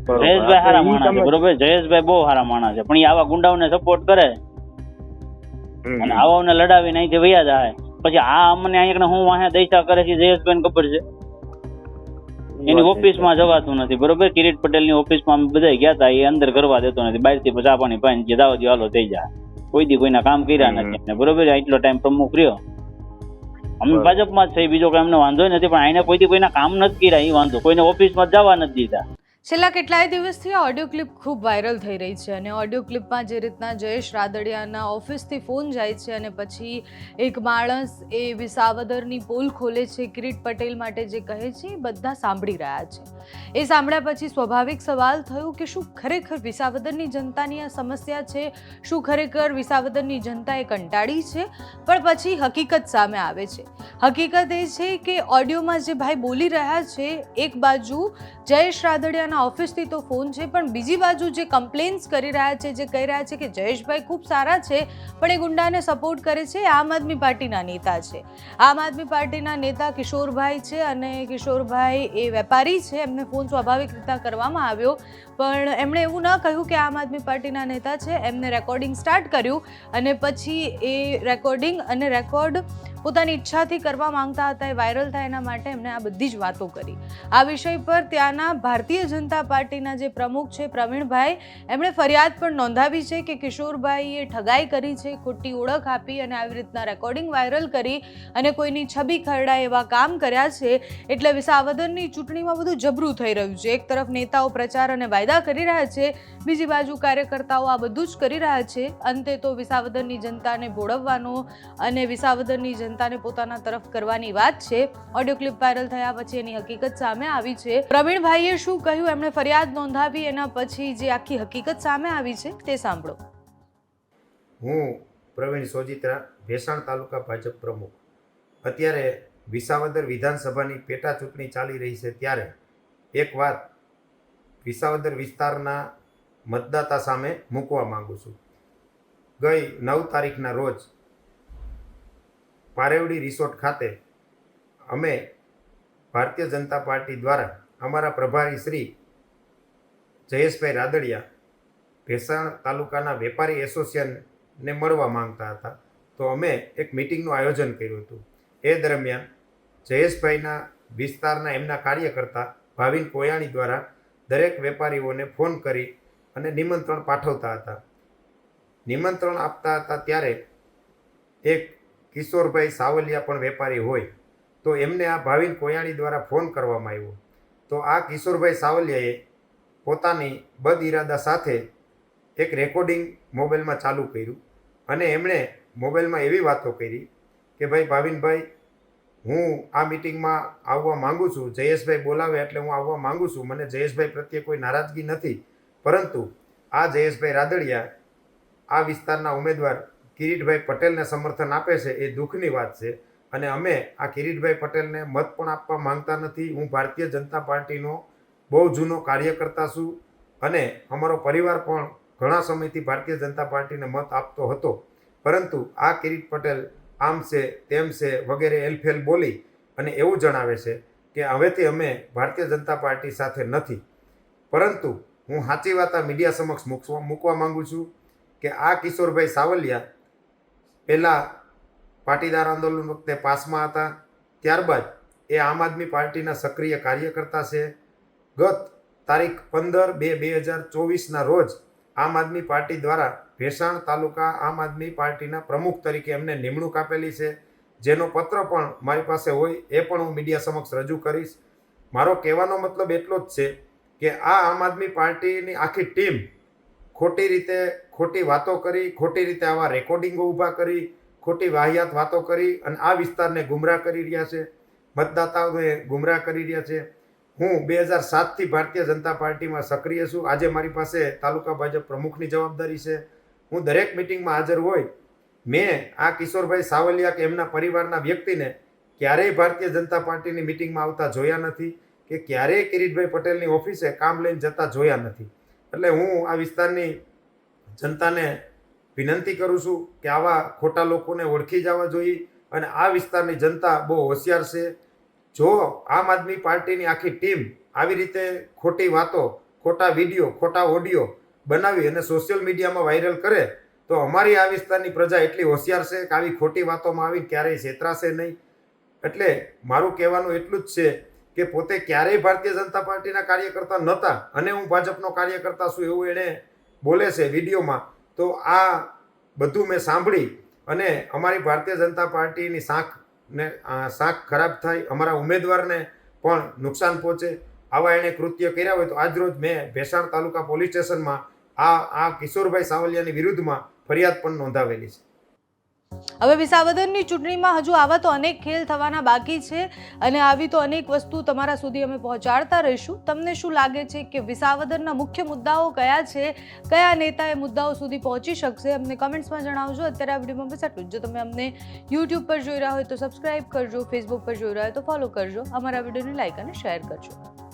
જયેશભાઈ સારા માણસ છે, બરોબર. જયેશભાઈ બહુ સારા માણસ છે, પણ એ આવા ગુંડાઓને સપોર્ટ કરે અને આવાઓને લડાવીને અહીંથી વયા જાય. પછી આ અમને અહીંયા હું વાહે દૈસા કરે છે જયેશભાઈ ખબર છે. એની ઓફિસમાં જવાતું નથી, બરોબર. કિરીટ પટેલની ઓફિસમાં અમે બધા ગયા હતા, એ અંદર કરવા દેતો નથી. બહારથી ચા પાણી પાઈને જે દાવા દો હાલો થઈ જાય. કોઈ દી કોઈના કામ કર્યા નથી, બરોબર. એટલો ટાઈમ પ્રમુખ રહ્યો. અમે ભાજપમાં જ છે, બીજો કઈ અમને વાંધો નથી, પણ આને કોઈ દી કોઈના કામ નથી કર્યા એ વાંધો. કોઈને ઓફિસમાં જવા નથી દીધા. છેલ્લા કેટલાય દિવસથી આ ઓડિયો ક્લિપ ખૂબ વાયરલ થઈ રહી છે અને ઓડિયો ક્લિપમાં જે રીતના જયેશ રાદડિયાના ઓફિસથી ફોન જાય છે અને પછી એક માણસ એ વિસાવદરની પોલ ખોલે છે કિરીટ પટેલ માટે જે કહે છે એ બધા સાંભળી રહ્યા છે. એ સાંભળ્યા પછી સ્વાભાવિક સવાલ થયો કે શું ખરેખર વિસાવદરની જનતાની આ સમસ્યા છે? શું ખરેખર વિસાવદરની જનતા એ કંટાળી છે? પણ પછી હકીકત સામે આવે છે. હકીકત એ છે કે ઓડિયોમાં જે ભાઈ બોલી રહ્યા છે, એક બાજુ જયેશ રાદડિયાના ઓફિસથી તો ફોન છે, પણ બીજી બાજુ જે કમ્પ્લેન્ટ્સ કરી રહ્યા છે, જે કહી રહ્યા છે કે જયેશભાઈ ખૂબ સારા છે પણ એ ગુંડાને સપોર્ટ કરે છે, આમ આદમી પાર્ટીના નેતા છે. આમ આદમી પાર્ટીના નેતા કિશોરભાઈ છે અને કિશોરભાઈ એ વેપારી છે. એમને ફોન સ્વાભાવિક રીતના કરવામાં આવ્યો, પણ એમણે એવું ન કહ્યું કે આમ આદમી પાર્ટીના નેતા છે. એમને રેકોર્ડિંગ સ્ટાર્ટ કર્યું અને પછી એ રેકોર્ડિંગ અને રેકોર્ડ પોતાની ઈચ્છાથી કરવા માંગતા હતા, એ વાયરલ થાય એના માટે એમણે આ બધી જ વાતો કરી. આ વિષય પર ત્યાંના ભારતીય જનતા પાર્ટીના જે પ્રમુખ છે પ્રવીણભાઈ, એમણે ફરિયાદ પણ નોંધાવી છે કે કિશોરભાઈએ ઠગાઈ કરી છે, ખોટી ઓળખ આપી અને આવી રીતના રેકોર્ડિંગ વાયરલ કરી અને કોઈની છબી ખરડાય એવા કામ કર્યા છે. એટલે વિસાવદરની ચૂંટણીમાં બધું જબરું થઈ રહ્યું છે. એક તરફ નેતાઓ પ્રચાર અને વાયદા કરી રહ્યા છે, બીજી બાજુ કાર્યકર્તાઓ આ બધું જ કરી રહ્યા છે. અંતે તો વિસાવદરની જનતાને ભોળવવાનો અને વિસાવદરની જનતાને પોતાના તરફ કરવાની વાત છે. ઓડિયો ક્લિપ વાયરલ થયા પછી એની હકીકત સામે આવી છે. પ્રવીણભાઈએ શું કહ્યું, એમણે ફરિયાદ નોંધાવી, એના પછી જે આખી હકીકત સામે આવી છે તે સાંભળો. હું પ્રવીણ સોજીત્રા, ભેસાણ તાલુકા ભાજપ પ્રમુખ. અત્યારે વિસાવદર વિધાનસભાની પેટા ચૂંટણી ચાલી રહી છે, ત્યારે એક વાત વિસાવદર વિસ્તારના મતદાતા સામે મૂકવા માંગુ છું. ગઈ 9 તારીખના રોજ પારેવડી રિસોર્ટ ખાતે અમે ભારતીય જનતા પાર્ટી દ્વારા અમારા પ્રભારી શ્રી જયેશભાઈ રાદડિયા ભેસાણ તાલુકાના વેપારી એસોસિએશનને મળવા માંગતા હતા. તો અમે એક મિટિંગનું આયોજન કર્યું હતું. એ દરમિયાન જયેશભાઈના વિસ્તારના એમના કાર્યકર્તા ભાવિન કોયાણી દ્વારા દરેક વેપારીઓને ફોન કરી અને નિમંત્રણ પાઠવતા હતા. નિમંત્રણ આપતા હતા ત્યારે એક કિશોરભાઈ સાવલિયા પણ વેપારી હોય, તો એમને આ ભાવિન કોયાણી દ્વારા ફોન કરવામાં આવ્યો. તો આ કિશોરભાઈ સાવલિયાએ પોતાની બદ ઇરાદા સાથે એક રેકોર્ડિંગ મોબાઈલમાં ચાલુ કર્યું અને એમણે મોબાઈલમાં એવી વાતો કરી કે ભાઈ ભાવિનભાઈ, હું આ મિટિંગમાં આવવા માગું છું, જયેશભાઈ બોલાવે એટલે હું આવવા માગું છું, મને જયેશભાઈ પ્રત્યે કોઈ નારાજગી નથી, પરંતુ આ જયેશભાઈ રાદડિયા આ વિસ્તારના ઉમેદવાર કિરીટભાઈ પટેલને સમર્થન આપે છે, એ દુઃખની વાત છે અને અમે આ કિરીટભાઈ પટેલને મત પણ આપવા માંગતા નથી. હું ભારતીય જનતા પાર્ટીનો બહુ જૂનો કાર્યકર્તા છું અને અમારો પરિવાર પણ ઘણા સમયથી ભારતીય જનતા પાર્ટીને મત આપતો હતો, પરંતુ આ કિરીટ પટેલ આમ છે તેમ છે વગેરે એલફેલ બોલી અને એવું જણાવે છે કે હવેથી અમે ભારતીય જનતા પાર્ટી સાથે નથી. પરંતુ હું સાચી વાત આ મીડિયા સમક્ષ મૂકવા માંગુ છું કે આ કિશોરભાઈ સાવલિયા પહેલાં પાટીદાર આંદોલન વખતે પાસમાં હતા, ત્યારબાદ એ આમ આદમી પાર્ટીના સક્રિય કાર્યકર્તા છે. ગત તારીખ 15/2/2024ના રોજ આમ આદમી પાર્ટી દ્વારા ભેસાણ તાલુકા આમ આદમી પાર્ટીના પ્રમુખ તરીકે એમને નિમણૂક આપેલી છે, જેનો પત્ર પણ મારી પાસે હોય, એ પણ હું મીડિયા સમક્ષ રજૂ કરીશ. મારો કહેવાનો મતલબ એટલો જ છે કે આ આમ આદમી પાર્ટીની આખી ટીમ ખોટી રીતે ખોટી વાતો કરી, ખોટી રીતે આવા રેકોર્ડિંગો ઊભા કરી, ખોટી વાહિયાત વાતો કરી અને આ વિસ્તારને ગુમરાહ કરી રહ્યા છે, મતદાતાઓને ગુમરાહ કરી રહ્યા છે. હું 2007થી ભારતીય જનતા પાર્ટીમાં સક્રિય છું. આજે મારી પાસે તાલુકા ભાજપ પ્રમુખની જવાબદારી છે. હું દરેક મિટિંગમાં હાજર હોય. મેં આ કિશોરભાઈ સાવલિયા કે એમના પરિવારના વ્યક્તિને ક્યારેય ભારતીય જનતા પાર્ટીની મિટિંગમાં આવતા જોયા નથી કે ક્યારેય કિરીટભાઈ પટેલની ઓફિસે કામ લઈને જતા જોયા નથી. એટલે હું આ વિસ્તારની જનતાને વિનંતી કરું છું કે આવા ખોટા લોકોને ઓળખી જવા જોઈએ અને આ વિસ્તારની જનતા બહુ હોશિયાર છે. જો આમ આદમી પાર્ટીની આખી ટીમ આવી રીતે ખોટી વાતો ખોટા વિડીયો ખોટા ઓડિયો બનાવી અને સોશિયલ મીડિયામાં વાયરલ કરે તો અમારી આ વિસ્તારની પ્રજા એટલી હોશિયાર છે કે આવી ખોટી વાતોમાં આવી ક્યારેય છેતરાશે નહીં. એટલે મારું કહેવાનું એટલું જ છે કે પોતે ક્યારેય ભારતીય જનતા પાર્ટીના કાર્યકર્તા નહોતા અને હું ભાજપનો કાર્યકર્તા છું એવું એણે બોલે છે વિડીયોમાં. તો આ બધું મેં સાંભળી અને અમારી ભારતીય જનતા પાર્ટીની શાખ ખરાબ થાય, અમારા ઉમેદવારને પણ નુકસાન પહોંચે, આવા એણે કૃત્ય કર્યા હોય તો આજરોજ મેં ભેસાણ તાલુકા પોલીસ સ્ટેશનમાં આ કિશોરભાઈ સાવલિયાની વિરુદ્ધમાં ફરિયાદ પણ નોંધાવેલી છે. હવે વિસાવદરની ચૂંટણીમાં હજુ આવા તો અનેક ખેલ થવાના બાકી છે અને આવી તો અનેક વસ્તુ તમારા સુધી અમે પહોંચાડતા રહીશું. તમને શું લાગે છે કે વિસાવદરના મુખ્ય મુદ્દાઓ કયા છે, કયા નેતા એ મુદ્દાઓ સુધી પહોંચી શકશે, અમને કમેન્ટ્સમાં જણાવજો. અત્યારે આ વિડીયોમાં બસ આટલું જ. જો તમે અમને યુટ્યુબ પર જોઈ રહ્યા હોય તો સબસ્ક્રાઇબ કરજો, ફેસબુક પર જોઈ રહ્યા હોય તો ફોલો કરજો, અમારા વિડીયોને લાઇક અને શેર કરજો.